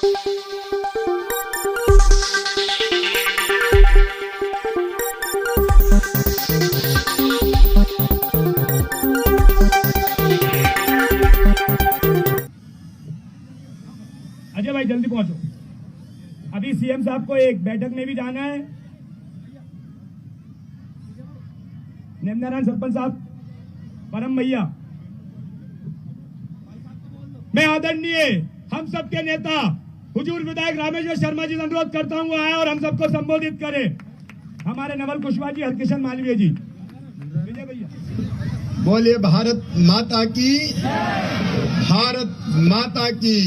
अजय भाई जल्दी पहुंचो, अभी सीएम साहब को एक बैठक में भी जाना है। नेमनारायण सरपंच साहब, परम भैया, मैं आदरणीय हम सबके नेता हुजूर विधायक रामेश्वर शर्मा जी से अनुरोध करता हूं आए और हम सबको संबोधित करें। हमारे नवल कुशवाहा जी, हरकिशन मालवीय जी, विजय भैया। बोलिए भारत माता की, भारत माता की।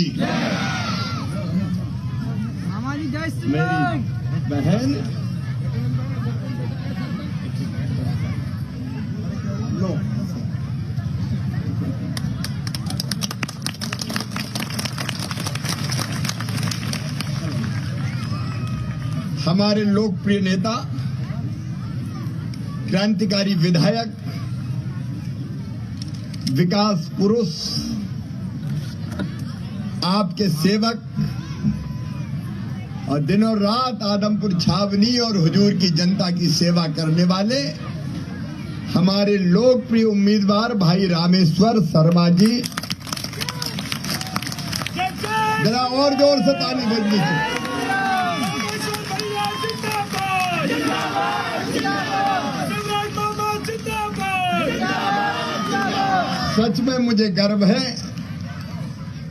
मेरी बहन लो, हमारे लोकप्रिय नेता, क्रांतिकारी विधायक, विकास पुरुष, आपके सेवक और दिनों रात आदमपुर छावनी और हुजूर की जनता की सेवा करने वाले हमारे लोकप्रिय उम्मीदवार भाई रामेश्वर शर्मा जी, जरा और जोर से ताली बज लीजिए। सच में मुझे गर्व है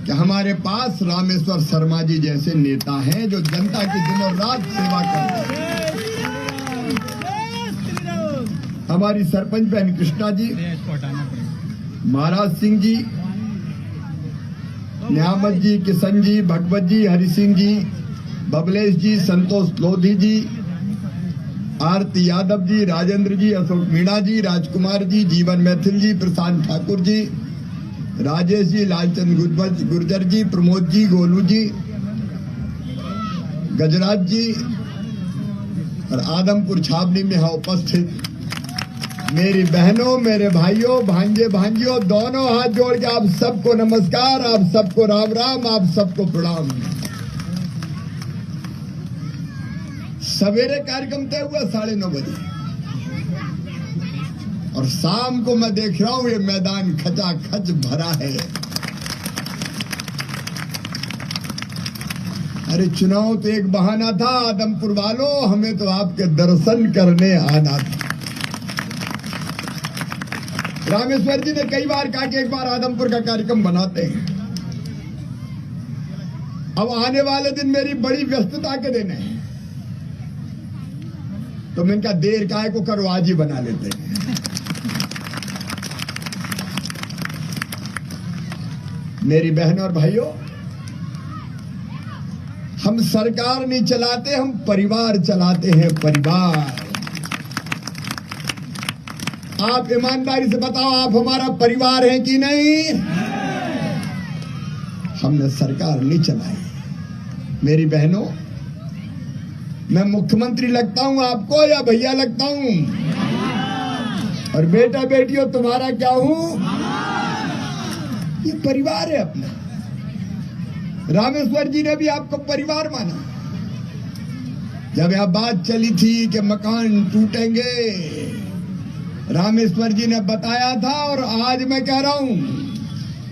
कि हमारे पास रामेश्वर शर्मा जी जैसे नेता हैं जो जनता की दिनों रात सेवा करते हैं। हमारी सरपंच बहन कृष्णा जी, महाराज सिंह जी, न्यामत जी, किशन जी, भगवत जी, हरि सिंह जी, बबलेश जी, संतोष लोधी जी, आरती यादव जी, राजेंद्र जी, अशोक मीणा जी, राजकुमार जी, जीवन मैथिल जी, प्रशांत ठाकुर जी, राजेश जी, लालचंद गुर्जर जी, प्रमोद जी, गोलू जी, गजराज जी और आदमपुर छावनी में है उपस्थित मेरी बहनों, मेरे भाइयों, भांजे भांजियों, दोनों हाथ जोड़ के आप सबको नमस्कार, आप सबको राम राम, आप सबको प्रणाम। सवेरे कार्यक्रम तय हुआ 9:30 बजे और शाम को मैं देख रहा हूं ये मैदान खचाखच भरा है। अरे चुनाव तो एक बहाना था आदमपुर वालों, हमें तो आपके दर्शन करने आना था। रामेश्वर जी ने कई बार कहा कि एक बार आदमपुर का कार्यक्रम बनाते हैं। अब आने वाले दिन मेरी बड़ी व्यस्तता के दिन है, तो मैंने कहा देर काहे को करो, आज ही बना लेते हैं। मेरी बहन और भाइयों, हम सरकार नहीं चलाते, हम परिवार चलाते हैं। परिवार, आप ईमानदारी से बताओ, आप हमारा परिवार हैं कि नहीं? हमने सरकार नहीं चलाई। मेरी बहनों, मैं मुख्यमंत्री लगता हूं आपको या भैया लगता हूं? और बेटा बेटियों तुम्हारा क्या हूं? ये परिवार है अपना। रामेश्वर जी ने भी आपको परिवार माना। जब यह बात चली थी कि मकान टूटेंगे, रामेश्वर जी ने बताया था और आज मैं कह रहा हूं,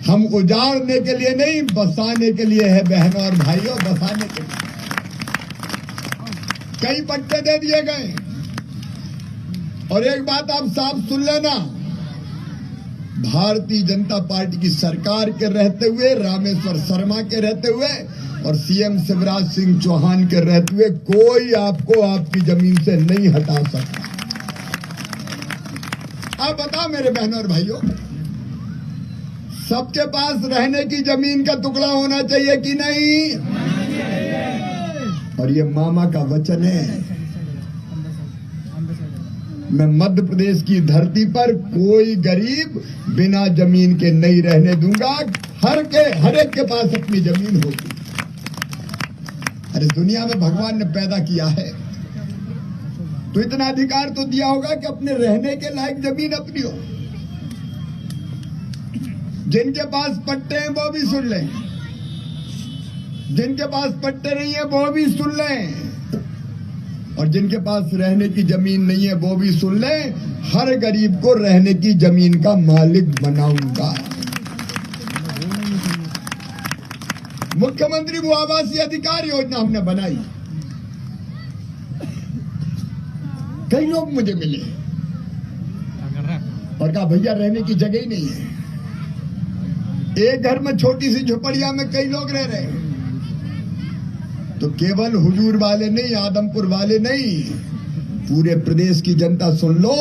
हम उजाड़ने के लिए नहीं, बसाने के लिए है बहनों और भाइयों, बसाने के लिए। कई पट्टे दे दिए गए और एक बात आप साफ सुन लेना, भारतीय जनता पार्टी की सरकार के रहते हुए, रामेश्वर शर्मा के रहते हुए और सीएम शिवराज सिंह चौहान के रहते हुए कोई आपको आपकी जमीन से नहीं हटा सकता। अब बताओ मेरे बहनों और भाइयों, सबके पास रहने की जमीन का टुकड़ा होना चाहिए कि नहीं? और ये मामा का वचन है, मैं मध्य प्रदेश की धरती पर कोई गरीब बिना जमीन के नहीं रहने दूंगा। हर एक के पास अपनी जमीन होगी। अरे दुनिया में भगवान ने पैदा किया है तो इतना अधिकार तो दिया होगा कि अपने रहने के लायक जमीन अपनी हो। जिनके पास पट्टे हैं वो भी सुन लें, जिनके पास पट्टे नहीं है वो भी सुन लें, और जिनके पास रहने की जमीन नहीं है वो भी सुन लें। हर गरीब को रहने की जमीन का मालिक बनाऊंगा। मुख्यमंत्री भू आवासीय अधिकार योजना हमने बनाई। कई लोग मुझे मिले और कहा भैया रहने की जगह ही नहीं है। एक घर में छोटी सी झोपड़िया में कई लोग रह रहे हैं। तो केवल हुजूर वाले नहीं, आदमपुर वाले नहीं, पूरे प्रदेश की जनता सुन लो।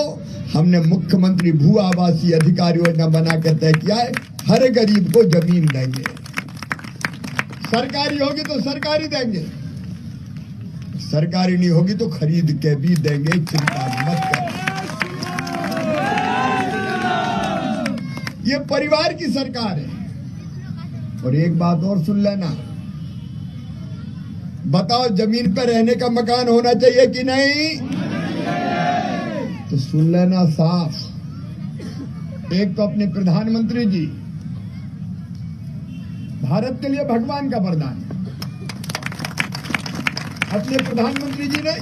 हमने मुख्यमंत्री भू आवासीय अधिकार योजना बनाकर तय किया है, हर गरीब को जमीन देंगे। सरकारी होगी तो सरकारी देंगे, सरकारी नहीं होगी तो खरीद के भी देंगे। चिंता मत करो, ये परिवार की सरकार है। और एक बात और सुन लेना, बताओ जमीन पर रहने का मकान होना चाहिए कि नहीं? तो सुन लेना साफ। एक तो अपने प्रधानमंत्री जी भारत के लिए भगवान का वरदान, अपने प्रधानमंत्री जी ने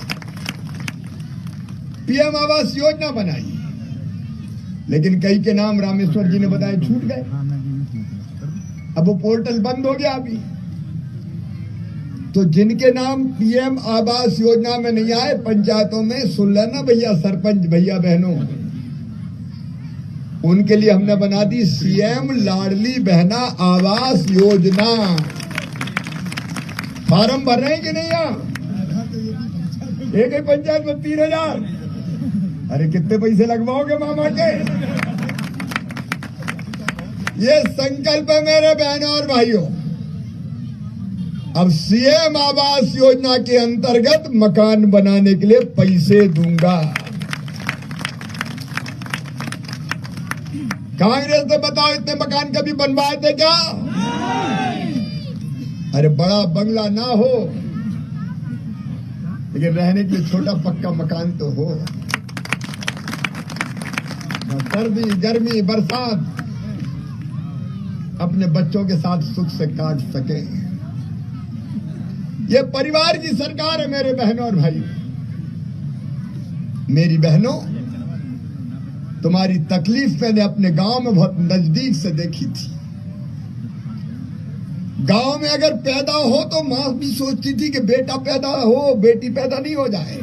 पीएम आवास योजना बनाई, लेकिन कई के नाम रामेश्वर जी ने बताए छूट गए। अब वो पोर्टल बंद हो गया अभी। तो जिनके नाम पीएम आवास योजना में नहीं आए पंचायतों में, सुन लेना भैया, सरपंच भैया बहनों, उनके लिए हमने बना दी सीएम लाडली बहना आवास योजना। फार्म भर रहे हैं कि नहीं? एक ही पंचायत में 3,000। अरे कितने पैसे लगवाओगे मामा के? ये संकल्प है मेरे बहनों और भाइयों। अब सीएम आवास योजना के अंतर्गत मकान बनाने के लिए पैसे दूंगा। कांग्रेस ने बताओ इतने मकान कभी बनवाए थे क्या? अरे बड़ा बंगला ना हो, लेकिन रहने के लिए छोटा पक्का मकान तो हो। सर्दी गर्मी बरसात अपने बच्चों के साथ सुख से काट सके। ये परिवार की सरकार है मेरे बहनों और भाइयों। मेरी बहनों, तुम्हारी तकलीफ मैंने अपने गांव में बहुत नजदीक से देखी थी। गांव में अगर पैदा हो तो मां भी सोचती थी कि बेटा पैदा हो, बेटी पैदा नहीं हो जाए।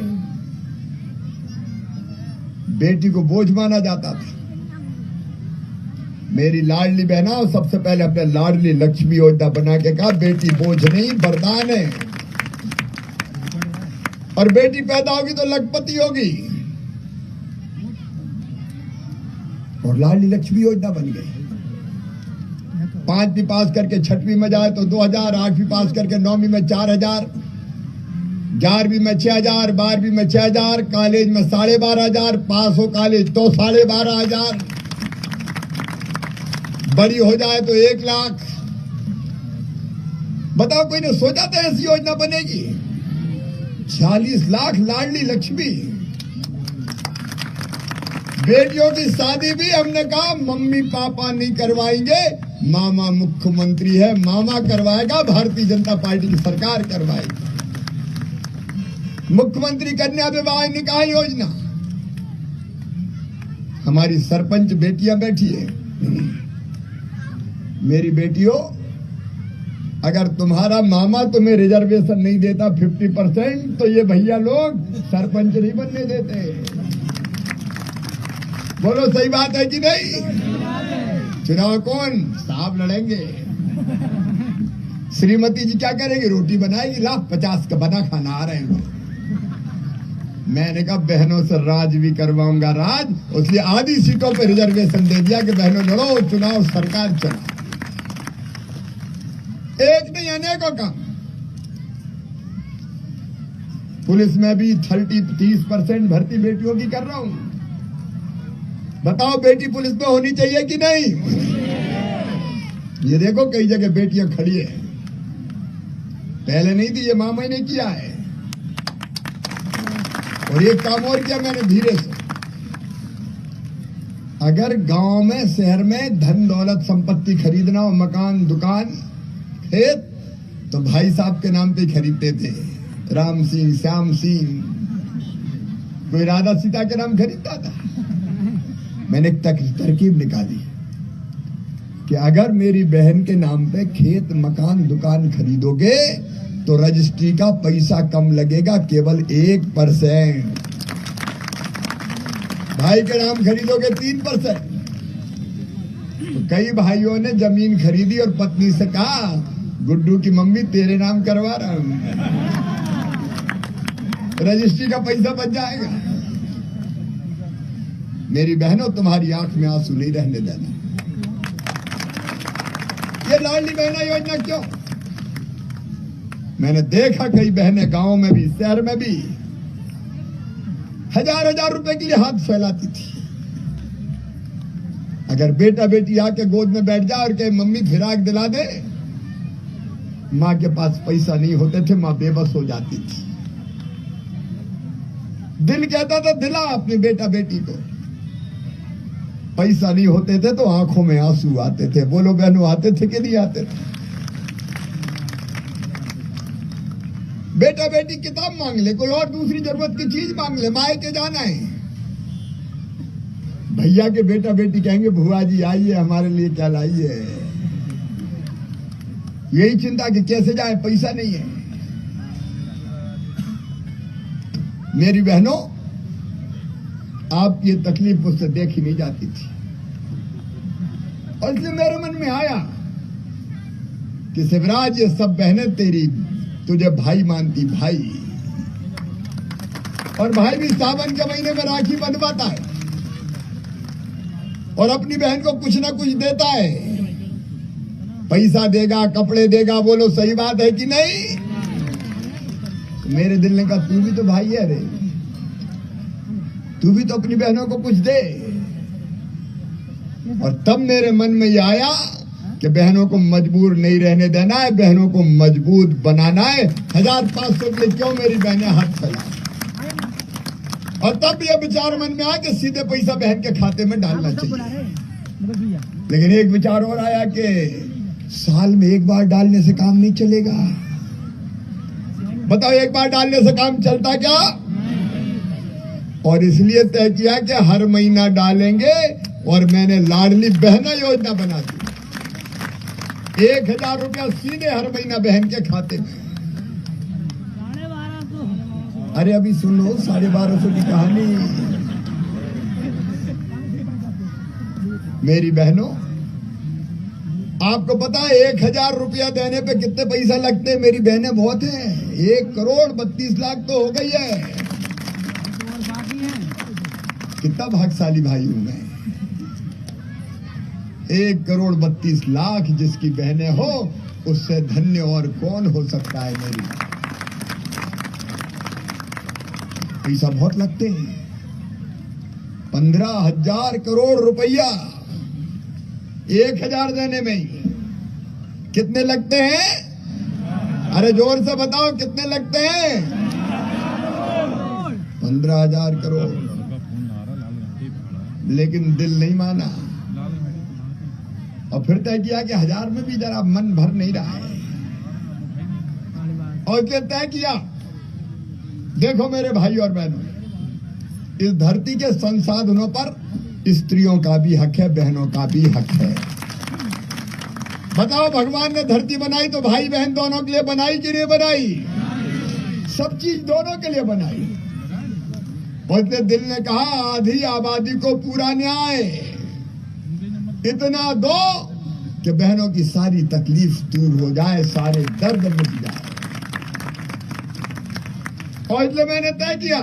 बेटी को बोझ माना जाता था। मेरी लाडली बहना सबसे पहले अपने लाडली लक्ष्मी योजना बना के कहा बेटी बोझ नहीं वरदान है, और बेटी पैदा होगी तो लखपति होगी। और लाडली लक्ष्मी योजना बन गई। 5वीं पास करके 6वीं में जाए तो 2,000, 8वीं पास करके 9वीं में 4,000, 11वीं में 6,000, 12वीं में 6,000, कॉलेज में 12,500, पास हो कॉलेज तो 12,500, बड़ी हो जाए तो 1 लाख। बताओ कोई ने सोचा था ऐसी योजना बनेगी? 40 लाख लाडली लक्ष्मी। बेटियों की शादी भी हमने कहा मम्मी पापा नहीं करवाएंगे, मामा मुख्यमंत्री है, मामा करवाएगा, भारतीय जनता पार्टी की सरकार करवाएगी। मुख्यमंत्री कन्या विवाह निकाह योजना, हमारी सरपंच बेटियां बैठी है। मेरी बेटियों, अगर तुम्हारा मामा तुम्हें रिजर्वेशन नहीं देता 50%, तो ये भैया लोग सरपंच नहीं बनने देते। बोलो सही बात है कि नहीं? चुनाव कौन साहब लड़ेंगे? श्रीमती जी क्या करेगी? रोटी बनाएगी। लाख 50 का बना खाना आ रहे हैं लोग। मैंने कहा बहनों से राज भी करवाऊंगा राज, इसलिए आधी सीटों पर रिजर्वेशन दे दिया कि बहनों लड़ो चुनाव, सरकार चला। एक नहीं अनेकों काम। पुलिस में भी 30% भर्ती बेटियों की कर रहा हूं। बताओ बेटी पुलिस में होनी चाहिए कि नहीं? ये देखो कई जगह बेटियां खड़ी है, पहले नहीं थी, ये मामा ने किया है। और एक काम और किया मैंने धीरे से, अगर गांव में शहर में धन दौलत संपत्ति खरीदना हो, मकान दुकान खेत, तो भाई साहब के नाम पे खरीदते थे, राम सिंह, श्याम सिंह, कोई राधा सीता के नाम खरीदता था। मैंने एक तरकीब निकाली कि अगर मेरी बहन के नाम पे खेत, मकान, दुकान खरीदोगे तो रजिस्ट्री का पैसा कम लगेगा, केवल 1%। भाई के नाम खरीदोगे 3%। तो कई भाइयों ने जमीन खरीदी और पत्नी से कहा, गुड्डू की मम्मी तेरे नाम करवा रहा हूं, रजिस्ट्री का पैसा बच जाएगा। मेरी बहनों, तुम्हारी आंख में आंसू नहीं रहने देना। ये लाडली बहना योजना क्यों? मैंने देखा कई बहनें गांव में भी, शहर में भी हजार रुपए के लिए हाथ फैलाती थी। अगर बेटा बेटी आके गोद में बैठ जाए और कहे मम्मी फिराक दिला दे, मां के पास पैसा नहीं होते थे, मां बेबस हो जाती थी। दिल कहता था दिला अपने बेटा बेटी को, पैसा नहीं होते थे तो आंखों में आंसू आते थे। बोलो बहनों, आते थे कि नहीं आते थे? बेटा बेटी किताब मांग ले, कोई और दूसरी जरूरत की चीज मांग ले, मायके जाना है, भैया के बेटा बेटी कहेंगे भुआ जी आइए हमारे लिए क्या लाइए। यही चिंता कि कैसे जाए, पैसा नहीं है। मेरी बहनों, आप ये तकलीफ मुझसे देखी नहीं जाती थी और इसलिए मेरे मन में आया कि शिवराज, ये सब बहनें तेरी, तुझे भाई मानती, भाई, और भाई भी सावन के महीने में राखी बंधवाता है और अपनी बहन को कुछ ना कुछ देता है, पैसा देगा, कपड़े देगा। बोलो सही बात है कि नहीं? मेरे दिल ने कहा तू भी तो भाई है रे, तू भी तो अपनी बहनों को कुछ दे। और तब मेरे मन में यह आया कि बहनों को मजबूर नहीं रहने देना है, बहनों को मजबूत बनाना है। 1500 के लिए क्यों मेरी बहनें हाथ फैला। और तब यह विचार मन में आया कि सीधे पैसा बहन के खाते में डालना चाहिए। लेकिन एक विचार और आया कि साल में एक बार डालने से काम नहीं चलेगा। बताओ, एक बार डालने से काम चलता क्या? और इसलिए तय किया कि हर महीना डालेंगे और मैंने लाडली बहना योजना बना दी। 1000 रुपया सीधे हर महीना बहन के खाते में। अरे अभी सुन लो 1250 की कहानी। मेरी बहनों, आपको पता है 1000 रुपया देने पे कितने पैसा लगते हैं? मेरी बहनें बहुत हैं, 1,32,00,000 तो हो गई है। कितना भाग्यशाली भाई हूं मैं। 1,32,00,000 जिसकी बहनें हो, उससे धन्य और कौन हो सकता है। मेरी पैसा बहुत लगते हैं, 15,000 करोड़ रुपया 1000 देने में ही कितने लगते हैं? अरे जोर से बताओ कितने लगते हैं? 15,000 करोड़। लेकिन दिल नहीं माना और फिर तय किया कि 1000 में भी जरा मन भर नहीं रहा है। और क्या तय किया? देखो मेरे भाई और बहनों, इस धरती के संसाधनों पर स्त्रियों का भी हक है, बहनों का भी हक है। बताओ, भगवान ने धरती बनाई तो भाई बहन दोनों के लिए बनाई कि नहीं बनाई? सब चीज दोनों के लिए बनाई। और दिल ने कहा आधी आबादी को पूरा न्याय, इतना दो कि बहनों की सारी तकलीफ दूर हो जाए, सारे दर्द मिट जाए। और इसलिए मैंने तय किया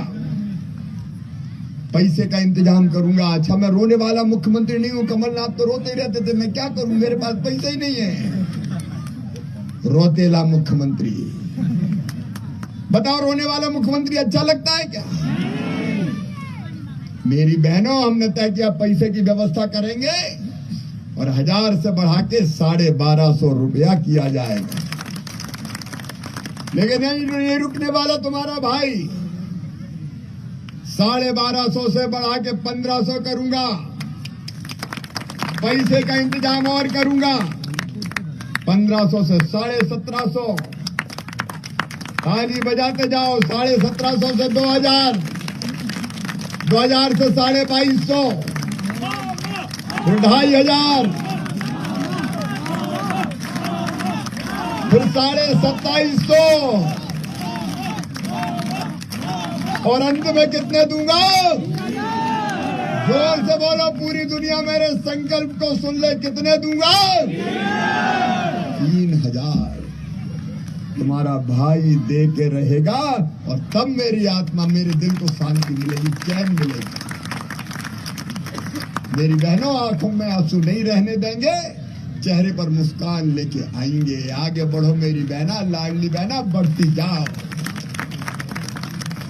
पैसे का इंतजाम करूंगा। अच्छा, मैं रोने वाला मुख्यमंत्री नहीं हूं, कमलनाथ तो रोते ही रहते थे, मैं क्या करूं, मेरे पास पैसा ही नहीं है। रोतेला मुख्यमंत्री। बताओ, रोने वाला मुख्यमंत्री अच्छा लगता है क्या? मेरी बहनों, हमने तय किया पैसे की व्यवस्था करेंगे और 1000 से बढ़ा के 1250 रुपया किया जाएगा। लेकिन नहीं रुकने वाला तुम्हारा भाई। 1250 से बढ़ा के 1500 करूंगा, पैसे का इंतजाम और करूंगा। 1500 से 1750, ताली बजाते जाओ, 1750 से 2000, 2000 से 2250, फिर 2500, फिर 2750, और अंत में कितने दूंगा? जोर से बोलो, पूरी दुनिया मेरे संकल्प को सुन ले, कितने दूंगा? 3000 तुम्हारा भाई दे के रहेगा, और तब मेरी आत्मा, मेरे दिल को शांति मिलेगी, चैन मिलेगी। मेरी बहनों, आंखों में आंसू नहीं रहने देंगे, चेहरे पर मुस्कान लेके आएंगे। आगे बढ़ो मेरी बहना, लाडली बहना, बढ़ती जाओ।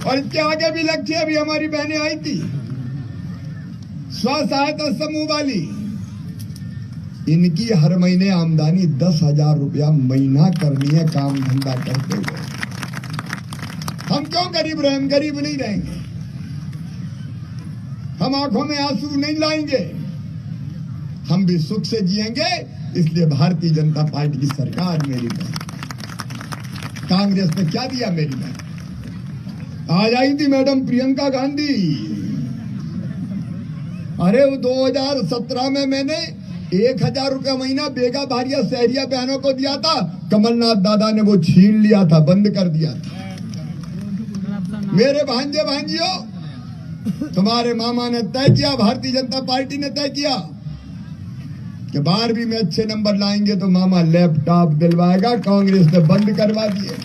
और इसके आगे भी लक्ष्य, अभी हमारी बहनें आई थी, स्व सहायता समूह वाली, इनकी हर महीने आमदनी 10,000 रुपया महीना करनी है, काम धंधा करते हुए। हम क्यों गरीब रहे? हम गरीब नहीं रहेंगे, हम आंखों में आंसू नहीं लाएंगे, हम भी सुख से जिएंगे। इसलिए भारतीय जनता पार्टी की सरकार, मेरी बहन, कांग्रेस ने क्या दिया? मेरी बहन आज आई थी मैडम प्रियंका गांधी। अरे वो 2017 में मैंने 1000 रुपया महीना बेगा भारिया शहरिया बहनों को दिया था, कमलनाथ दादा ने वो छीन लिया था, बंद कर दिया था। मेरे भांजे भांजियों, तुम्हारे मामा ने तय किया, भारतीय जनता पार्टी ने तय किया कि 12वीं में अच्छे नंबर लाएंगे तो मामा लैपटॉप दिलवाएगा। कांग्रेस ने बंद करवा दिए।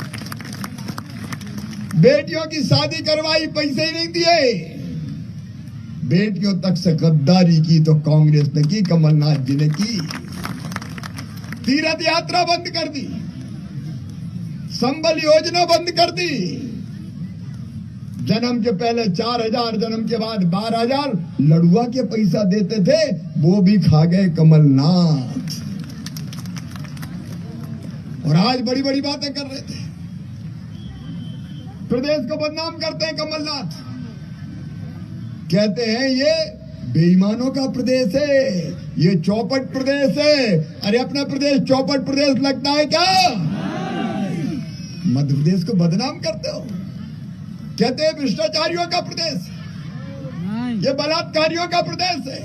बेटियों की शादी करवाई, पैसे ही नहीं दिए। बेटियों तक से गद्दारी की तो कांग्रेस ने की, कमलनाथ जी ने की। तीर्थ यात्रा बंद कर दी, संबल योजना बंद कर दी। जन्म के पहले 4000, जन्म के बाद 12000 लड़ुआ के पैसा देते थे, वो भी खा गए कमलनाथ। और आज बड़ी बड़ी बातें कर रहे थे, प्रदेश को बदनाम करते हैं कमलनाथ। कहते हैं ये बेईमानों का प्रदेश है, ये चौपट प्रदेश है। अरे अपना प्रदेश चौपट प्रदेश लगता है क्या? मध्य प्रदेश को बदनाम करते हो। कहते हैं भ्रष्टाचारियों का प्रदेश, ये बलात्कारियों का प्रदेश है।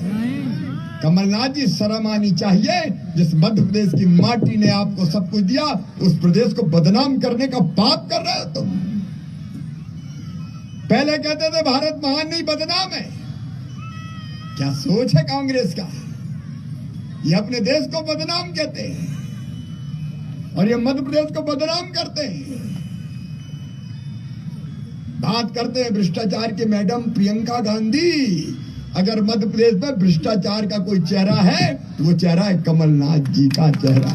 कमलनाथ जी, शर्म आनी चाहिए। जिस मध्य प्रदेश की माटी ने आपको सब कुछ दिया, उस प्रदेश को बदनाम करने का पाप कर रहे हो तुम। पहले कहते थे भारत महान नहीं, बदनाम है। क्या सोच है कांग्रेस का? ये अपने देश को बदनाम कहते हैं और ये मध्य प्रदेश को बदनाम करते हैं। बात करते हैं भ्रष्टाचार की मैडम प्रियंका गांधी। अगर मध्य प्रदेश में भ्रष्टाचार का कोई चेहरा है, वो चेहरा है कमलनाथ जी का चेहरा।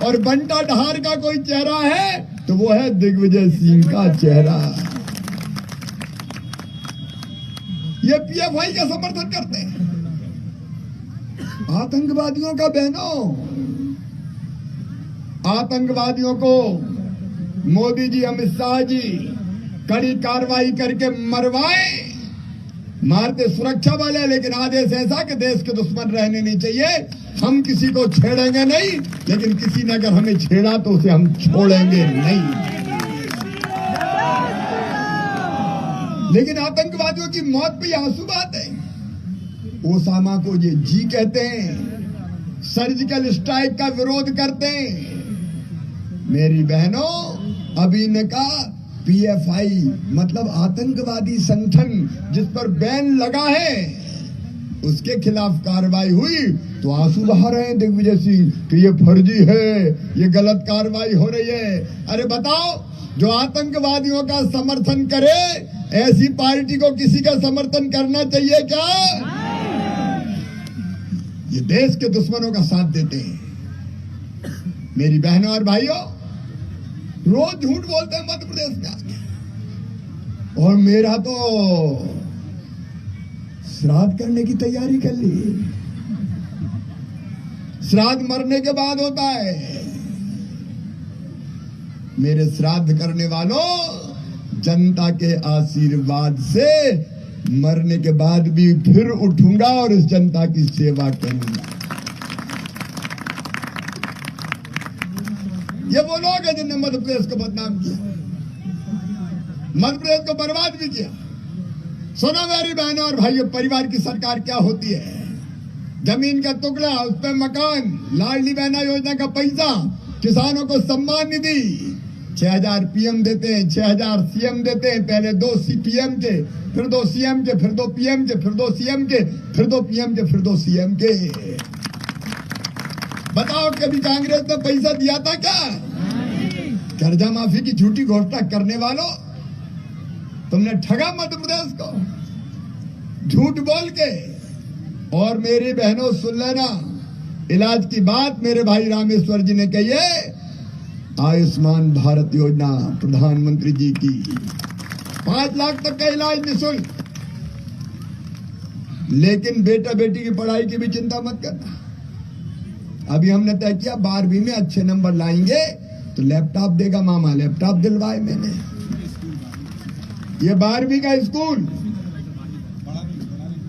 और बंटा ढार का कोई चेहरा है तो वो है दिग्विजय सिंह का चेहरा। ये पीएफआई का समर्थन करते हैं, आतंकवादियों का। बहनों, आतंकवादियों को मोदी जी, अमित शाह जी कड़ी कार्रवाई करके मरवाए। मारते सुरक्षा वाले, लेकिन आदेश ऐसा कि देश के दुश्मन रहने नहीं चाहिए। हम किसी को छेड़ेंगे नहीं, लेकिन किसी ने अगर हमें छेड़ा तो उसे हम छोड़ेंगे नहीं। लेकिन आतंकवादियों की मौत भी आंसू बात है। ओसामा को ये जी कहते हैं, सर्जिकल स्ट्राइक का विरोध करते हैं। मेरी बहनों, अभी ने कहा पीएफआई मतलब आतंकवादी संगठन जिस पर बैन लगा है, उसके खिलाफ कार्रवाई हुई तो आंसू बहा रहे हैं दिग्विजय सिंह कि ये फर्जी है, ये गलत कार्रवाई हो रही है। अरे बताओ, जो आतंकवादियों का समर्थन करे, ऐसी पार्टी को किसी का समर्थन करना चाहिए क्या? ये देश के दुश्मनों का साथ देते हैं। मेरी बहनों और भाइयों, रोज झूठ बोलते हैं मध्य प्रदेश में आके। और मेरा तो श्राद्ध करने की तैयारी कर ली। श्राद्ध मरने के बाद होता है। मेरे श्राद्ध करने वालों, जनता के आशीर्वाद से मरने के बाद भी फिर उठूंगा और इस जनता की सेवा करूंगा। ये वो लोग हैं जिनने मध्य प्रदेश को बदनाम किया, मध्य प्रदेश को बर्बाद भी किया। सुनो मेरी बहनों और भाइयों, परिवार की सरकार क्या होती है? जमीन का टुकड़ा, उस पर मकान, लाडली बहना योजना का पैसा, किसानों को सम्मान निधि, 6,000 पीएम देते हैं, 6,000 सीएम देते हैं। पहले 2 पीएम के, फिर 2 सीएम के, फिर 2 पीएम के, फिर 2 सीएम के, फिर 2 पीएम के, फिर 2 सीएम के। बताओ कभी कांग्रेस ने पैसा दिया था क्या? कर्जा माफी की झूठी घोषणा करने वालों, तुमने ठगा मध्य प्रदेश को झूठ बोल के। और मेरी बहनों सुन लेना, इलाज की बात मेरे भाई रामेश्वर जी ने कही है। आयुष्मान भारत योजना प्रधानमंत्री जी की 5 लाख तक का इलाज निःशुल्क। लेकिन बेटा बेटी की पढ़ाई की भी चिंता मत करना। अभी हमने तय किया 12वीं में अच्छे नंबर लाएंगे तो लैपटॉप देगा मामा। लैपटॉप दिलवाए मैंने। ये 12वीं का स्कूल,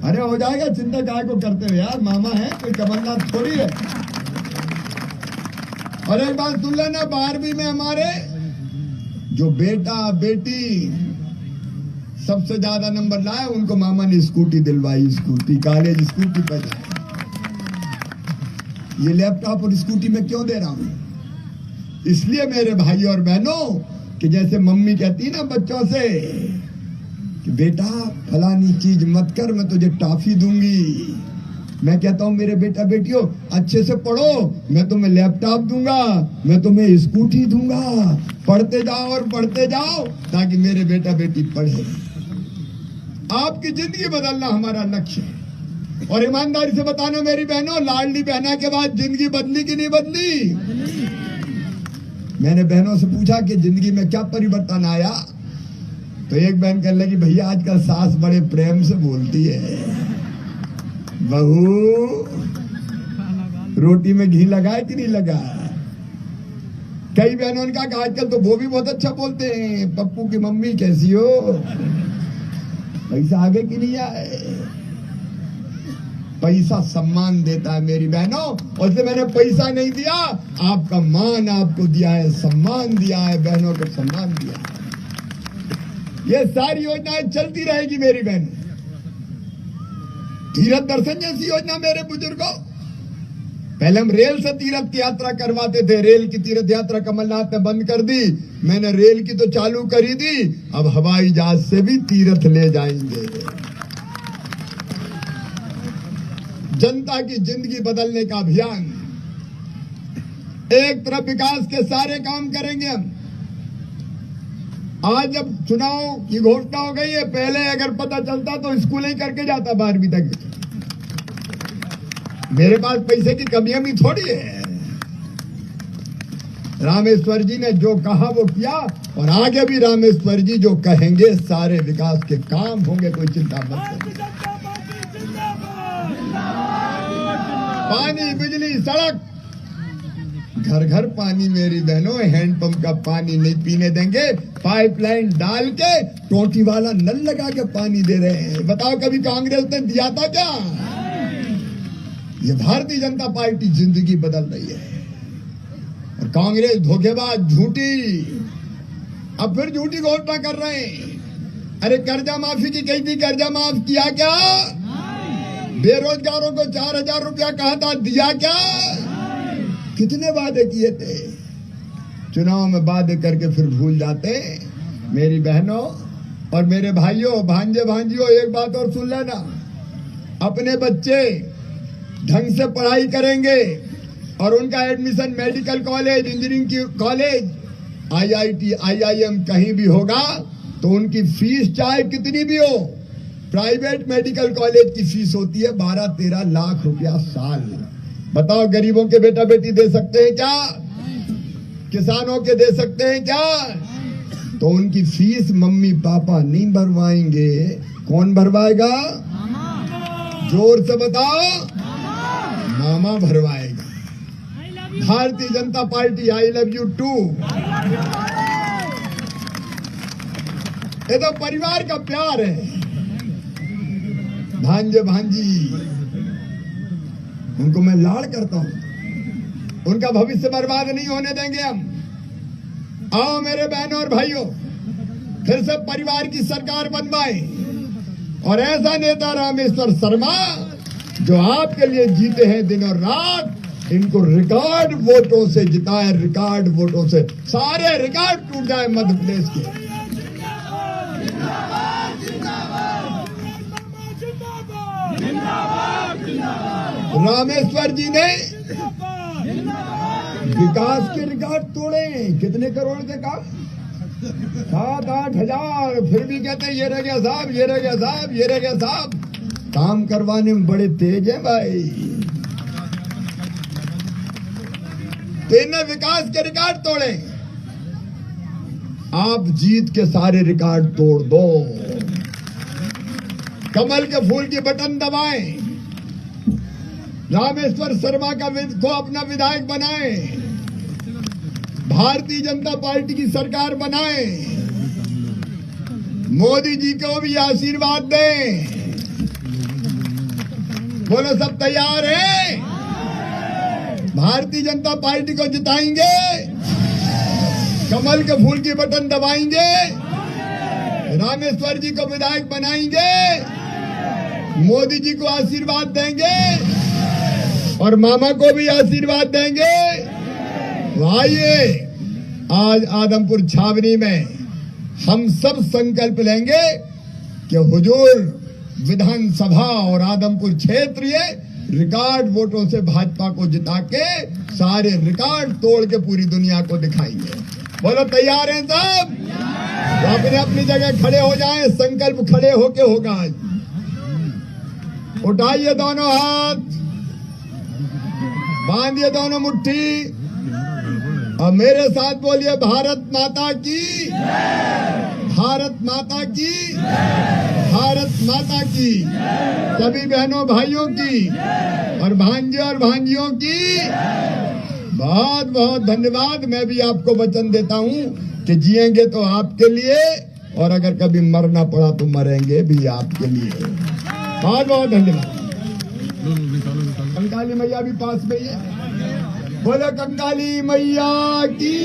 अरे हो जाएगा, चिंता काय को करते हो यार, मामा है, कोई कमलनाथ थोड़ी है। और एक बात सुन लेना, 12वीं में हमारे जो बेटा बेटी सबसे ज्यादा नंबर लाए उनको मामा ने स्कूटी दिलवाई। स्कूटी, कॉलेज स्कूटी पर जाए। ये लैपटॉप और स्कूटी में क्यों दे रहा हूं? इसलिए मेरे भाई और बहनों कि जैसे मम्मी कहती ना बच्चों से कि बेटा फलानी चीज मत कर, मैं तुझे टॉफी दूंगी। मैं कहता हूं मेरे बेटा बेटियों अच्छे से पढ़ो, मैं तुम्हें लैपटॉप दूंगा, मैं तुम्हें स्कूटी दूंगा। पढ़ते जाओ और पढ़ते जाओ ताकि मेरे बेटा बेटी पढ़े। आपकी जिंदगी बदलना हमारा लक्ष्य है। और ईमानदारी से बताना मेरी बहनों, लाडली बहना के बाद जिंदगी बदली कि नहीं बदली? मैंने बहनों से पूछा कि जिंदगी में क्या परिवर्तन आया, तो एक बहन कहने लगी भैया आजकल सास बड़े प्रेम से बोलती है, बहू रोटी में घी लगाए कि नहीं लगा। कई बहनों ने कहा कि आजकल तो वो भी बहुत अच्छा बोलते हैं, पप्पू की मम्मी कैसी हो, पैसा आगे कि नहीं आए। पैसा सम्मान देता है मेरी बहनों, और इसलिए मैंने पैसा नहीं दिया, आपका मान आपको दिया है, सम्मान दिया है, बहनों को सम्मान दिया है। ये सारी योजनाएं चलती रहेगी मेरी बहन। तीर्थ दर्शन जैसी योजना मेरे बुजुर्गों, पहले हम रेल से तीर्थ यात्रा करवाते थे, रेल की तीर्थ यात्रा कमलनाथ ने बंद कर दी, मैंने रेल की तो चालू करी दी, अब हवाई जहाज से भी तीर्थ ले जाएंगे। जनता की जिंदगी बदलने का अभियान, एक तरफ विकास के सारे काम करेंगे हम। आज जब चुनाव की घोषणा हो गई है, पहले अगर पता चलता तो स्कूल ही करके जाता 12वीं तक। मेरे पास पैसे की कमी भी थोड़ी है। रामेश्वर जी ने जो कहा वो किया, और आगे भी रामेश्वर जी जो कहेंगे सारे विकास के काम होंगे, कोई चिंता मत करिए। पानी, बिजली, सड़क, घर घर पानी मेरी बहनों, हैंडपंप का पानी नहीं पीने देंगे, पाइपलाइन डाल के टोटी वाला नल लगा के पानी दे रहे हैं। बताओ कभी कांग्रेस ने दिया था क्या? ये भारतीय जनता पार्टी जिंदगी बदल रही है। और कांग्रेस धोखेबाज, झूठी, अब फिर झूठी घोषणा कर रहे हैं। अरे कर्जा माफी की कही थी, कर्जा माफ किया क्या? बेरोजगारों को 4,000 रुपया कहा था, दिया क्या? कितने वादे किए थे? चुनाव में वादे करके फिर भूल जाते। मेरी बहनों और मेरे भाइयों, भांजे भांजियों, एक बात और सुन लेना, अपने बच्चे ढंग से पढ़ाई करेंगे और उनका admission medical college, engineering college, IIT, IIM कहीं भी होगा तो उनकी फीस चाहे कितनी भी हो, प्राइवेट मेडिकल कॉलेज की फीस होती है 12-13 लाख रुपया साल। बताओ गरीबों के बेटा बेटी दे सकते हैं क्या? किसानों के दे सकते हैं क्या? तो उनकी फीस मम्मी पापा नहीं भरवाएंगे, कौन भरवाएगा? जोर से बताओ, मामा भरवाएगा। Bharatiya Janata Party, I love you too. ये तो परिवार का प्यार है। भांजे भांजी, उनको मैं लाड़ करता हूं, उनका भविष्य बर्बाद नहीं होने देंगे हम। आओ मेरे बहनों और भाइयों, फिर से परिवार की सरकार बनवाए और ऐसा नेता रामेश्वर शर्मा जो आपके लिए जीते हैं दिन और रात, इनको रिकॉर्ड वोटों से जिताए, रिकॉर्ड वोटों से सारे रिकॉर्ड टूट जाए मध्य प्रदेश के। रामेश्वर जी ने विकास के रिकॉर्ड तोड़े। कितने करोड़ के काम? 7-8 हजार। फिर भी कहते हैं ये रह गया साहब, ये रह गया साहब, ये रह गया साहब। काम करवाने में बड़े तेज हैं भाई। तो इन्हें विकास के रिकॉर्ड तोड़े, आप जीत के सारे रिकॉर्ड तोड़ दो। कमल के फूल की बटन दबाएं, रामेश्वर शर्मा को अपना विधायक बनाएं, भारतीय जनता पार्टी की सरकार बनाएं, मोदी जी को भी आशीर्वाद दें। बोलो सब तैयार हैं? भारतीय जनता पार्टी को जिताएंगे, कमल के फूल की बटन दबाएंगे, रामेश्वर जी को विधायक बनाएंगे, मोदी जी को आशीर्वाद देंगे और मामा को भी आशीर्वाद देंगे। आइए आज आदमपुर छावनी में हम सब संकल्प लेंगे कि हुजूर विधानसभा और आदमपुर क्षेत्रीय रिकॉर्ड वोटों से भाजपा को जिता के सारे रिकॉर्ड तोड़ के पूरी दुनिया को दिखाएंगे। बोलो तैयार हैं सब? तो अपने अपनी जगह खड़े हो जाएं, संकल्प खड़े होके होगा। उठाइए दोनों हाथ, बांधिए दोनों मुट्ठी और मेरे साथ बोलिए भारत माता की, भारत माता की, भारत माता की। सभी बहनों भाइयों की और भांजे और भांजियों की बहुत बहुत धन्यवाद। मैं भी आपको वचन देता हूं कि जिएंगे तो आपके लिए और अगर कभी मरना पड़ा तो मरेंगे भी आपके लिए। बहुत बहुत धन्यवाद। कंकाली मैया भी पास में ही है। बोलो कंकाली मैया की।